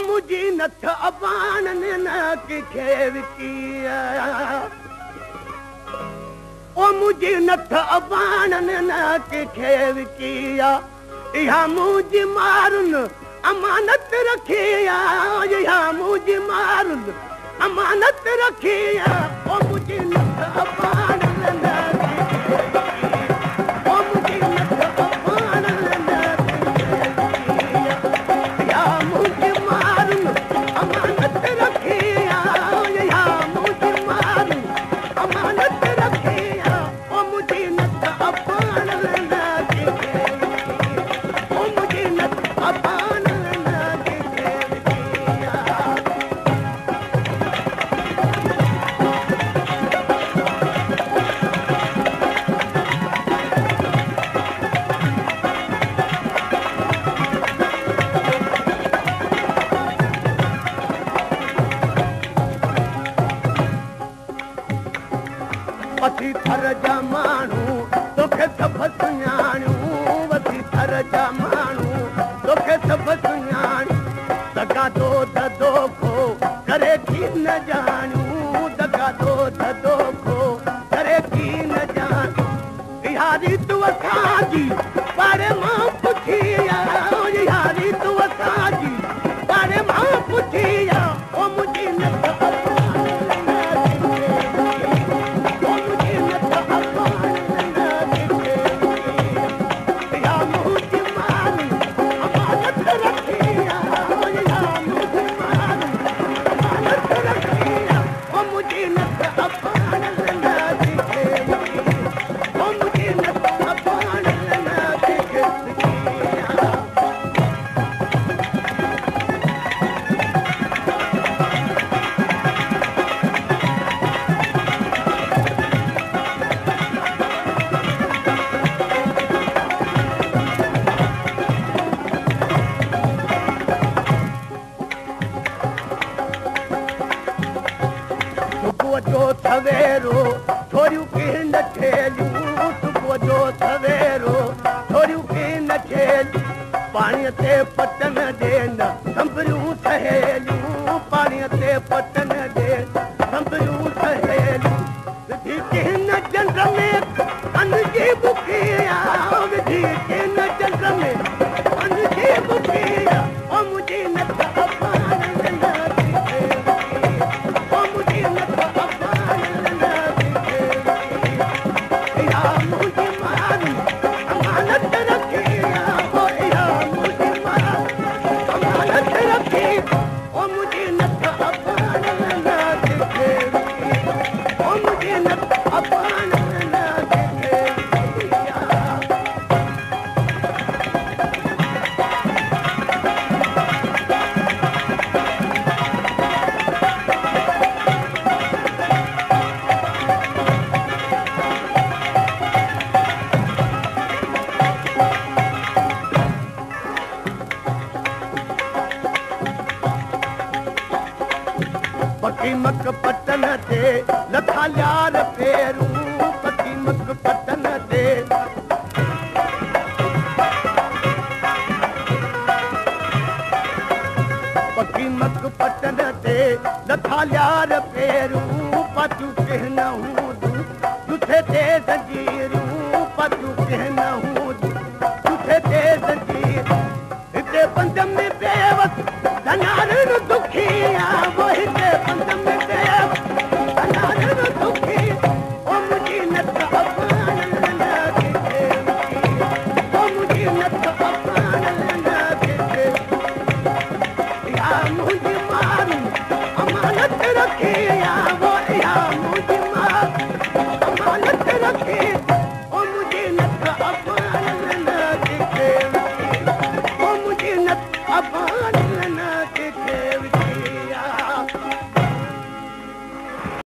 मुझी नथ अबान न किखे विकिया ओ मुझी नथ अबान न किखे विकिया इहा मुझी मारुन अमानत रखिया इहा मुझी मारुन अमानत रखिया ओ मुझी नथ अबान न वसी थर जा माण्हू तोखे सभु सुञाणियूं वसी थर जा माण्हू तोखे सभु सुञाणियूं दगा दो धोखो करे की न ॼाणियूं दगा दो धोखो करे की न ॼाणियूं इहा रीत असांजी पाड़े मां पुछी इहा रीत असांजी पाड़े मां पुछी ओ मुंहिंजी नथ जो सवेरो छोरियूं की न खेलियूं सुबुह जो सवेरो छोरियूं की न खेलियूं पाणीअ ते पटन ॾे न संभरियूं सहेलियूं पाणीअ ते पटन ॾे संभरियूं सहेलियूं विधी की न जंग में अन जी बुखिया विधी की न जंग में अन जी बुखिया ओ मुंहिंजी नथ पकीमक पटन ते लथा ल्यार पेरूं पकीमक पटन ते पकीमक पटन ते लथा ल्यार पेरूं पाचू कहन हूंदू तुथे ते ज़ंजीरूं पाचू कहन हूंदू तुथे ते ज़ंजीरूं हिते पंज में बेवस